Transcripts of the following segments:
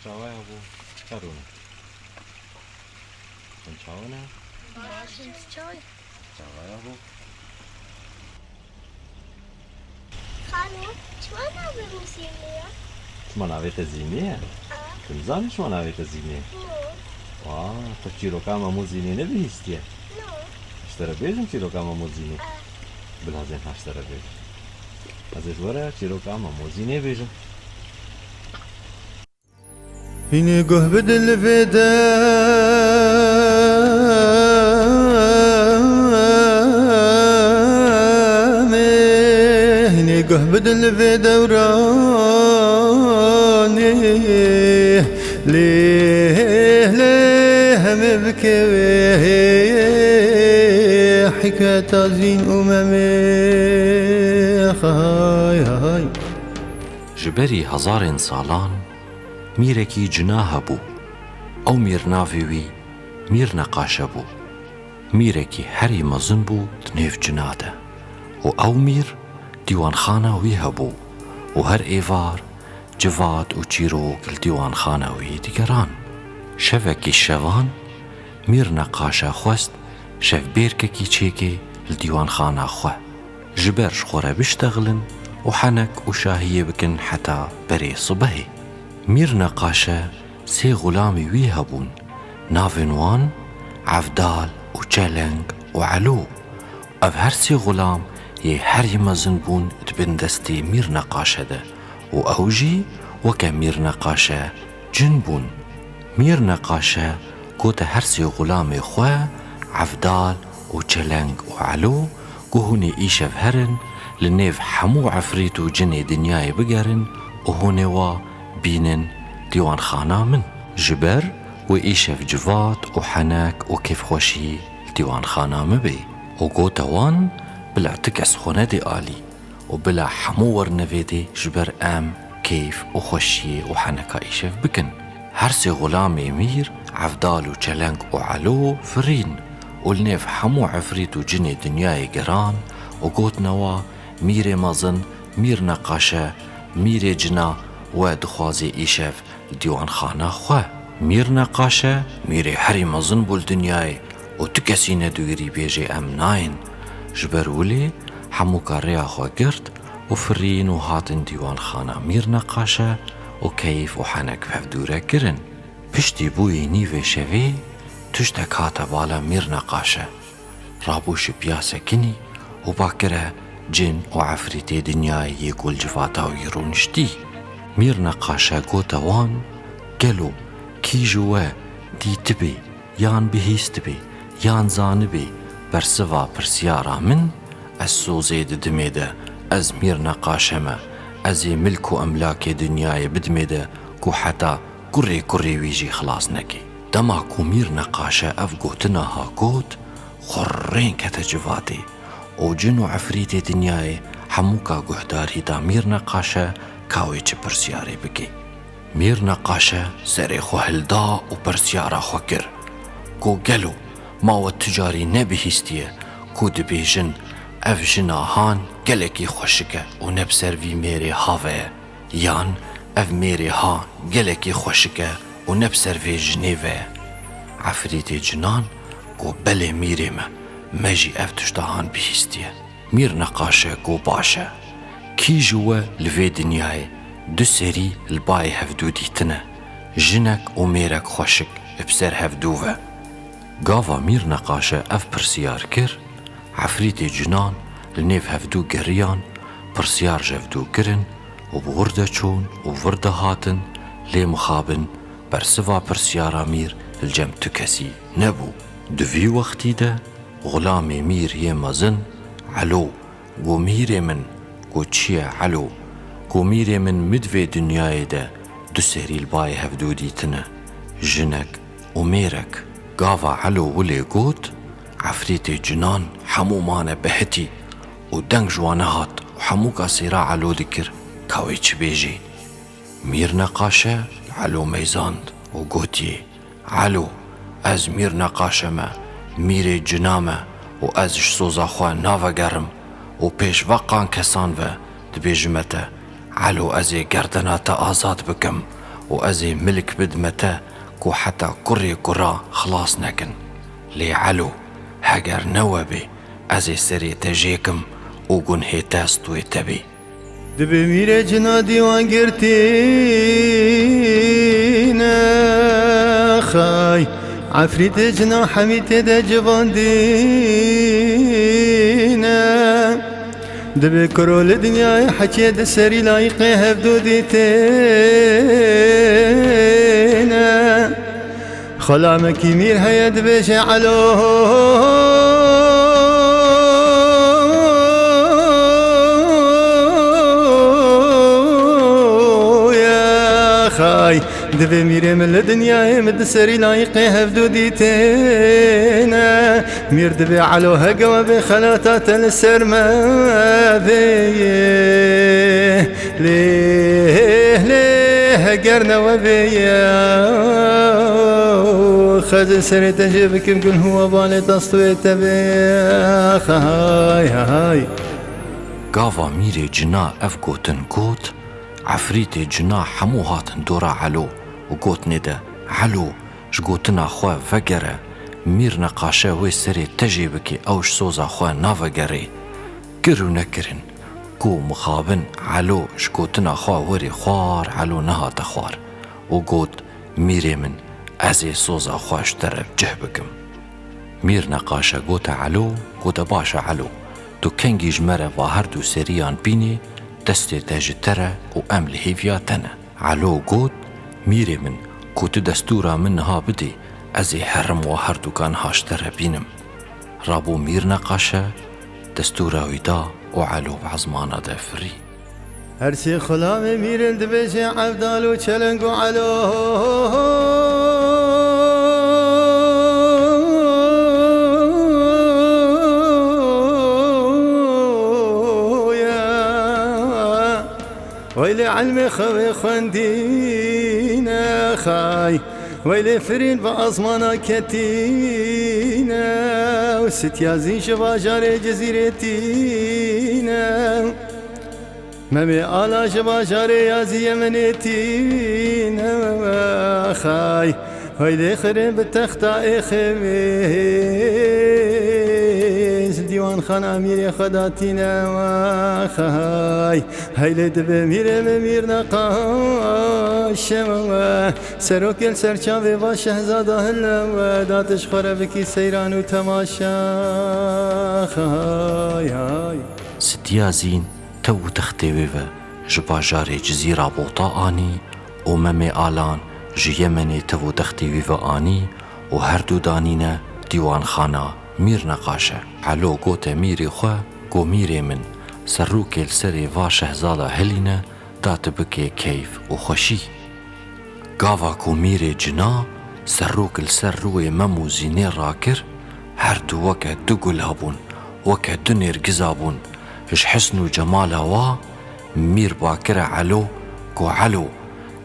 چاوای هەبوو چڕوونە چەند چاوانە چاوای هەبوو خانم چما ناوی موسیقیه؟ چما ناوێتە زیینەیە؟ دەمزانی چما ناوێتە زیینێ؟ وا تە چیرۆکام هەموو زیینێ نەبیستیە هەشتەرە بێژم چیرۆکام هەموو زیینێ بلازێن هەشتەرە بێژ ئەزێش وەرە چیرۆکام هەموو زیینێ بێژم هینێ گۆه بدن لە vêde هینێ گۆه بدن لە vê dewranê lê hemê bikeve hikayeta zîn û memê hay hay ji berî hezarên salan میرێکی جنا هەبوو ئەو میر ناوی وی میر نەقاشە بوو میرێکی هەری مەزن بوو نێو جنادە و ئەو میر دیوانخانە وی هەبوو و هەر ئێوار جواد و چیرۆک لە دیوانخانە وی دیگەران شەوێکی شەوان میر نەقاشە خۆست شەڤبێرکێکی چێکێ لە دیوانخانە خوێ ji ber ji xwe re biştexilin û henek û şahiyê bikin heta berê sibehê میر نەقاشە سێ غولامی وی هەبوون ناوên wan عەڤدال و چەلەنگ و عەلۆ ئەv هەر سێ غولام یê herî mezin bûn dibin destê mîr neqaşe de û ew jî weke mîr neqaşe cin bûn mîr neqaşe gote her sê xulamê xwe عەڤدال û çeleng û عەلۆ ku hûnê îşev herin li nêv hemû efrît û cinê dinyayê bigerin û hûnê wa bînin dîwanxana min ji ber wê îşev civat û henek û kêfxweşî li dîwanxana me bê û gote wan bila ti kes xwe nedê alî û bila hemû wernevêdê ji ber em kêf û xweşiyê û heneka îşev bikin her sê xulamê mîr عەڤدال û çeleng û عەلۆ firîn û li nêv hemû efrît û cinê dinyayê geran û gotine wa mîrê mezin mîr neqaşe mîrê cina we dixwazê îşev li dîwanxana xwe mîr neqaşe mîrê herî mezin bû li dinyayê û tu kesî nedûyirî bêjê em nayên ji ber wilê hemû ka rêya xwe girt û firîn û hatin dîwanxana mîr neqaşe û keyf û henek hevdûre kirin piştî bûyê nîvê şevê tiştek hate bala mîr neqaşe rabû ji piyasekinî û bakire cin û efrîtê dinyayê yê gul civata wî rûniştî mîr neqaşe gote wan gelo kî ji we dîtibê yan bihîstibê yan zanibê bersiva pirsyara min ez sozê di dimê de ez mîr neqaşe me ez ê milk û emlakê dinyayê bidimê de ku heta kurê kurê wî jî xilas neke dema ku mîr neqaşe ev gotina ha got xurrên kete civatê û cin û efrîtê dinyayê hemû ka guhdarî da mîr neqaşe ka wê çi pirsyarê bike mîr neqaşe serê xwe hilda û pirsyara xwe kir ku gelo ma we ticarî nebihîstiye ku dibêjin ev jina han gelekî xweşik e û ne bi ser vî mêrê have ye yan ev mêrê ha gelekî xweşik e û ne bi ser vê jinê ve ye efrîtê cinan ku belê mîrê me me jî ev tişta han bihîstiye mîr neqaşe ku baş e kî ji we li vê dinyayê du serî li bayê hevdû dîtine jinek û mêrek xweşik bi ser hevdû ve gava mîr neqaşe ev pirsiyar kir efrîtê cinan li nêv hevdû geriyan pirsiyar ji hevdû kirin û bi wir de çûn û vir de hatin lê mixabin bersiva pirsyara mîr li cem tu kesî nebû di vî wextî de xulamê mîr yê mezin عەلۆ گو mîrê min گو çi ye عەلۆ گو mîrê min midvê dinyayê de du serî li bayê hevdû dîtine jinek û mêrek gava عەلۆ wilê got efrîtê cinan hemû mane behitî û deng ji wan nehat û hemû ka sêra عەلۆ dikir ka wê çi bêjê mîr neqaşe عەلۆ meyzand û gotiye عەلۆ ez mîr neqaşe me mîrê cina me û ez ji soza xwe navegerim û pêşveqan kesan ve dibêjime te عەلۆ ez ê gerdena te azad bikim وأزي ملك بدمته كو حتى كري كرا خلاص نكن لي علو هجر نوبي أزي سري تجيكم وقن هيتاستوي تبي دبي ميري جنا ديوان قرتينا خاي عفريت جنا حميت دا جبان دينا دبي كرول الدنيا حكي دا سري لايقي هبدو ديتينا خلا مكي مير هيا دبي شعلو دبي ميري من الدنيا مد سري لايقي هفدو ديتينا مير دبي علو هقوى بخلاتات السرما بيه ليه قرنا وبيا خز سري تجيبك مقل هو بالي تصوي تبيخ هاي قافا ميري جنا أفقو تنكوت عفريتي جنا حمو هاتن دورا علو وقوت ندا علو شقوتنا خواه فقره مير نقاشا وي سري تجيبكي اوش سوزا خواه نافقري كرو نكرن كو مخابن علو شقوتنا خواه وري خوار علو نهات خوار وقوت ميري من ازي سوزا خواه اشترب جهبكم مير نقاشا قوتا علو قوتا باشا علو تو كنجي جمرة واهردو سريان بيني دستي تاجترة وأم لهيفياتنا علو قوت ميري من كوت دستورة منها بدي أزي هرم وهردو كان هاشترة بينم رابو مير نقاشة دستورة ويدا وعلو بعزمانا دافري هرسي خلامي مير دبيشي عبدالو چلنگو علو ويلي علمي خوي خندينا خاي ويلي فرين بأزمانا كتينا وستيازين شباجاري جزيرتينا مامي آلا شباجاري يازي يمنتينا خاي ويلي خرين بالتختا إخويز ديوان خان أميري خداتينا وخاي هيلي دبي ميري ممير نقاش سروك السرچاوي وشهزاده هلا داتش خربكي سيران وتماشا خاي هاي ستيازين تو تختي ويفا جباجاري جزيرة بوطا آني ومامي آلان جيمني تو تختي ويفا آني وهردو دانينا ديوان خانا مير نقاشة علو قوت ميري خواه قو ميري من سروك السري وا شهزادة هلينا دات بكي كيف وخشي قاوا كو ميري جنا سروك السر روي ممو زيني راكر هردو وكا دقل هبون وكا دنير قزابون اش حسنو جمالا وا مير باكرة علو قو علو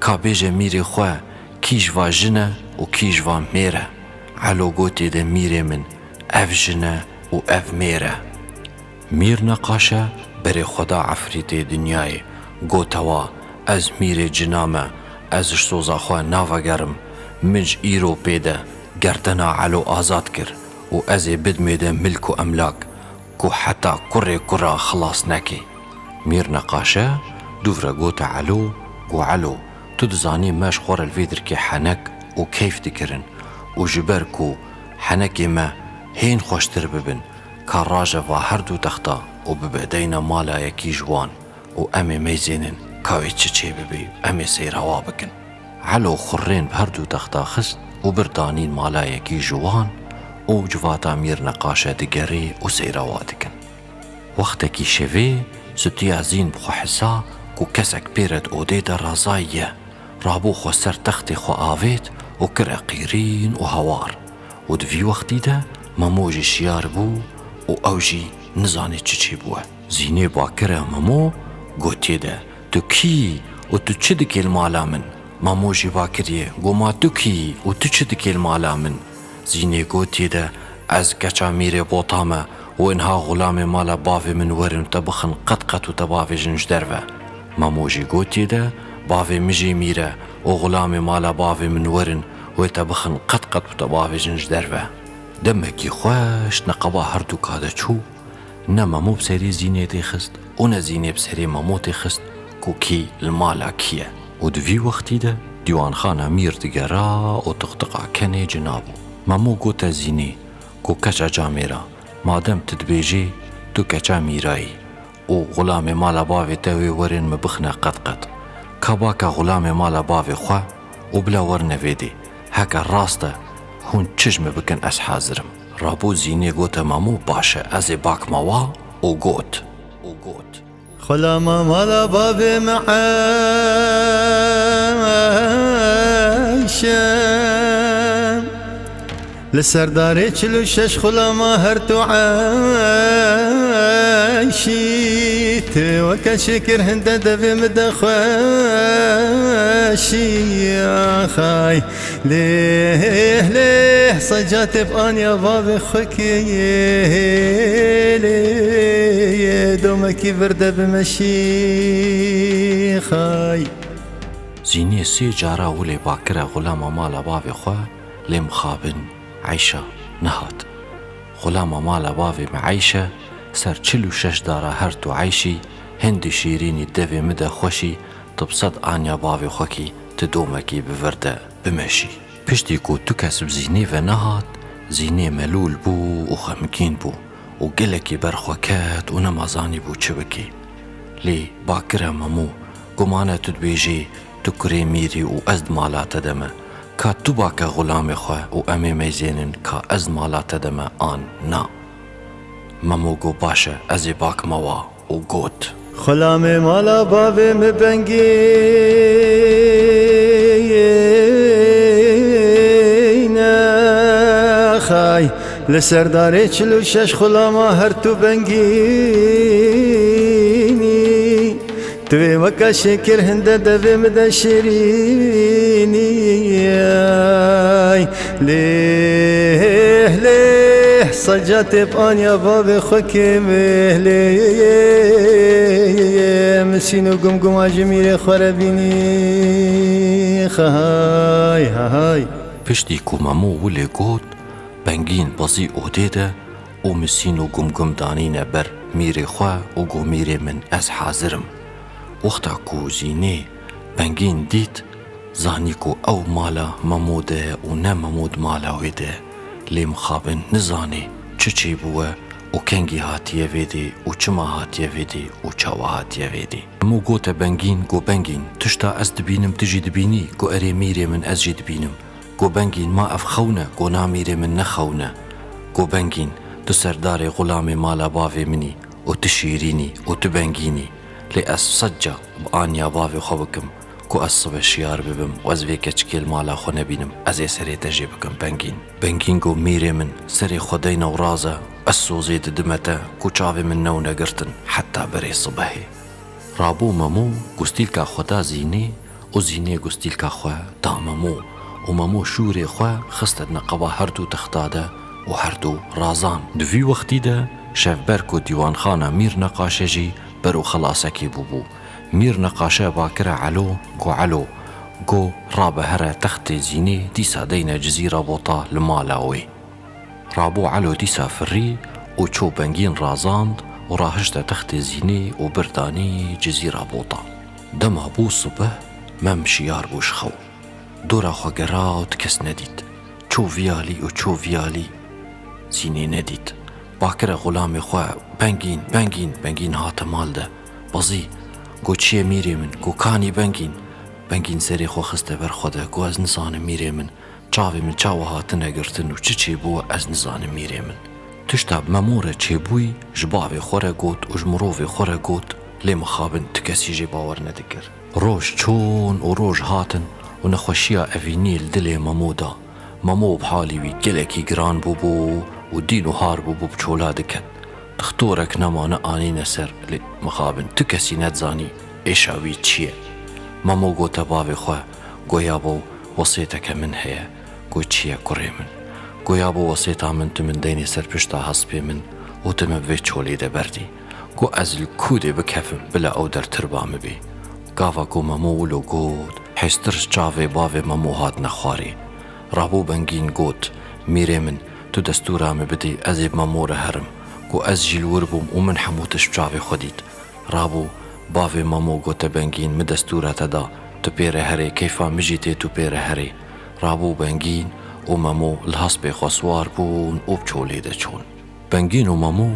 كابيجة ميري خواه كيش وا جنة وكيش وا ميرة علو قوتي ده ميري من اف جنة و اف ميرة مير نقاشة بري خدا عفريتي دنياي قوتوا از ميري جنامة از شسوزا خواه نافا گرم منج ايرو بيدا گردنا علو آزاد كر و ازي بدمي ده ملك و املاك كو حتى كري كرا خلاص نكي مير نقاشة دوفرا قوتا علو قو علو تدزاني ماش خور الفيدر كي حنك و كيف دكرن و جبركو حنكي ما هين خوشتر ببن كاراجة و هردو تختا و ببدينا مالا يكي جوان و امي ميزينن كاوي تشي ببي امي سير هوا بكن علو خرين بهردو تختا خست و بردانين مالا يكي جوان و جواتا مير نقاشة دقري و سير هوا دكن وقتكي شوي ستيازين بخو حسا كو كسك بيرد اوديدا رازاية رابو خو سر تختي خو آويت و كرا قيرين و هوار و دفي وقتي ده ماموجي شيار بو و اوجي نزاني چي بوه زيني باكره مامو قوتي ده تو كي و تو چه دكي المالا من ماموجي باكريه قو ما تو كي و تو چه دكي المالا من زيني قوتي ده از كچا ميري بوطامه و انها غلام مالا بافي من ورن تبخن قد و تبافي جنج درفه ماموجي قوتي ده باوی مجی میره و غلام مالا باوی من ورن و تبخن قد بتا باوی جنج دروه دمکی خوش نقبا هر دو کاده چو نه ممو بسری زینه تی خست و نه زینه بسری ممو تی خست کو کی المالا کیه و دوی وقتی ده دیوان خانه میر دیگرا و تقتقا کنه جنابو ممو گو تا زینه کو کچا جامیرا مادم تدبیجی تو کچا میرایی و غلام مالا باوی تاوی ورن مبخنه قد کباکا غلام مالا باوی خواه و بلا ورنه ویدی هکا راسته هون چشم بکن از حاضرم رابو زینه گوتا مامو باشه از باک موا و گوت غلام مالا باب معاشه لسرداري چلو شش غلاما هر تو عايشي توكا شكر هند دبي مدخواشي يا خاي ليه صجات بان يا بابي خكي ليه دومكي برده بمشي خاي زینه سی جارا ولی باکره غلام مالا باوی خواه لیم خابن عیشه نهاد غلام مالا باوی معیشه سر 46 داره هر تو عیشی هندی شیرینی دوی مده خوشی تبصد آنیا باوی خوکی تدومکی بورده بمشی پشتی کو تو کسب زینه و نهاد زینه ملول بو و خمکین بو و گلکی برخوکت و نمازانی بو چه بکی لی باکره ممو گمانه تدبیجی تو کری میری و ازد مالات دمه که تو باکه غلام خواه و امی میزینن که ازد مالات دمه آن نا ممو گو باشه از باک موا و گوت غلام مالا باب مبنگی خای لسرداری 46 غلاما هر تو بنگینی توی وکا شکر هنده دوی مده شیرینی لیه صجات بان یا باب خوکی لیه مسینو گم آجمیر خوربینی خهای های پشتی کو ممو ولی گوت بنگین بازی اوده ده او مسین و گم دانینه بر میره خواه و گو میره من از حاضرم وقتا کو زینه بنگین دید زانی کو او مالا مموده و نه ممود مالا ویده لیم خابن نزانی چی بوه و کنگی هاتیه ویدی و چما هاتیه ویدی و چاوا هاتیه ویدی مو گوت بنگین گو بنگین تشتا از دبینم تجی دبینی گو اری میره من از جی دبینم گو بنگین ما افخونه گو نامیره من نخونه گو بنگین تو سردار غلام مالا باوی منی و تشیرینی و تبنگینی لی از سجا بآنیا باوی خوبکم کو از صبح شیار ببم و از وی کچکیل مالا خو نبینم از ای سری تجی بکم بنگین گو میره من سری خودی نورازه از سوزی دمته کو چاوی من نو نگرتن حتی بری صبحی رابو ممو گستیل که خدا زینه و زینه گستیل که خواه دا ممو و ممو شور خواه خستد نقبا هر دو تختاده و هر دو رازان دوی وقتی ده شفبر کو دیوان خانه میر نقاشه جی برو خلاصکی بو میر نقاشه باکره علو گو رابه هره تخت زینه دیسا دین جزیره بوطا لمالاوی رابو علو دیسا فری و چو بنگین رازاند و راهشت تخت زینه و بردانی جزیره بوطا دم بو صبح مم شیار بوش خو دورا خوگرات کس ندید چو ویالی زینه ندید باکره غلام خواه بنگین هات مال ده بازی گو چیه میری من گو کانی بنگین سری خو خسته بر خوده گو از نزان میری من چاوی من چاوه هات نگرتن و چی بو از نزان میری من تشتاب مموره چی بوی جباوی خوره گوت و جمرووی خوره گوت لی مخابن تکسی جی باور ندگر روش چون و روش هاتن و نخوشیا اوینیل دل ممو بحالی وی گلکی گران بو و دین و هار بو بچولا دکت تختورک نمانه آنی نسر لی مخابن تو کسی ندزانی ایشاوی چیه ممو گو تباوی خواه گویا بو وصیتک من هیه گو چیه کره من گویا بو وصیتا من تو من دینی سر پشتا حسبی من و تو مبوی چولی ده بردی گو از الکوده بکفم بلا او در تربام بی گاوا کو ممو ولو گوت حسترش چاوه باوه ممو هات نخواری رابو بنگین گوت میره من تو دستورا می بدی از ممو را هرم گو از جیلور بوم و من حموتش بچاوه خودید رابو باوه ممو گوت بنگین می دستورا تدا تو پیره هره کیفا مجیته تو پیره هره رابو بنگین و ممو الهاس به خسوار بون و بچولیده چون بنگین و ممو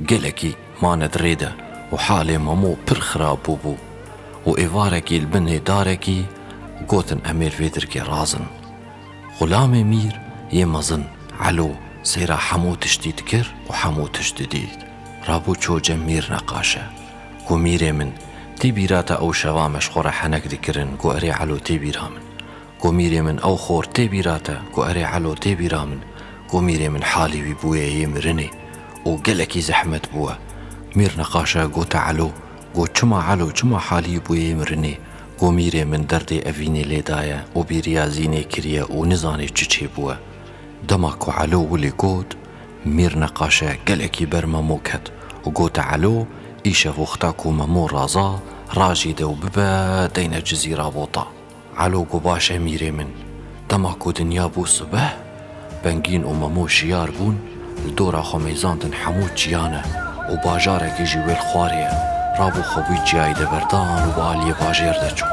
گلکی ماند ریده و حال ممو پر خراب بو و ایوارکی البنه دارکی گوتن امیر ویدر که رازن غلام میر یه مزن علو سیرا حمو تشتید کر و حمو تشتدید رابو چو جمیر نقاشه گو میره من تی بیراتا او شوامش خورا حنک دکرن گو اری علو تی بیرامن گو میره من او خور تی بیراتا گو اری علو تی بیرامن گو میره من حالی وی بویه یه مرنه و گلکی زحمت بوه میر نقاشه گو تعلو گو چما علو چما حالی بویه مرنه گو میره من درد اوینه لیدایه و بیریازینه کریه و نزانه چه بوه دما کو علو ولی گود میر نقاشه گلکی بر ممو کد و گو تعلو ایشه وقتا کو ممو رازا راجیده و ببا دین جزیره بوطا علو گو باشه میره من دما کو دنیا بو صبح بنگین و ممو شیار بون الدورا خمیزاندن حمود جیانه و باجاره که جویل خواریه رابو خوبی جایی ده بردان و بالی باجیر ده چون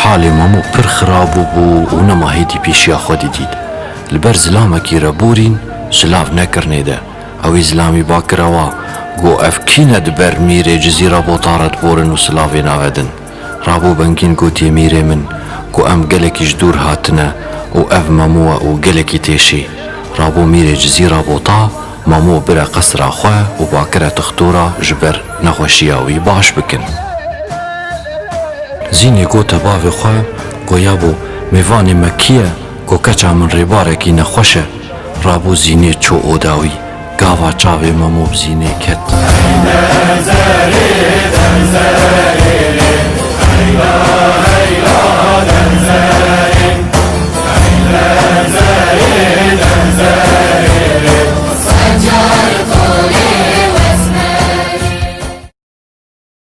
حال مامو پر خرابو بو و نماهیدی پیشیا خودی دید لبر زلامکی را بورین سلاف نکرنه ده اوی زلامی باکروا گو افکینه دبر میره جزیره بوطارت بورن و سلافی ناودن رابو بنگین گوتی میره من گو ام گلکیش دور هاتنه و اف ماموه و گلکی تیشی رابو میره جزیره بوطا مامو برا قصر خواه و باکره تختورا جبر نخوشیاوی باش بکن زینی گوتا باوی خواه گو یابو میوانی مکیه گو کچا من ریبارکی نخوشه رابو زینی چو اوداوی گاوا چاوی مامو بزینی کت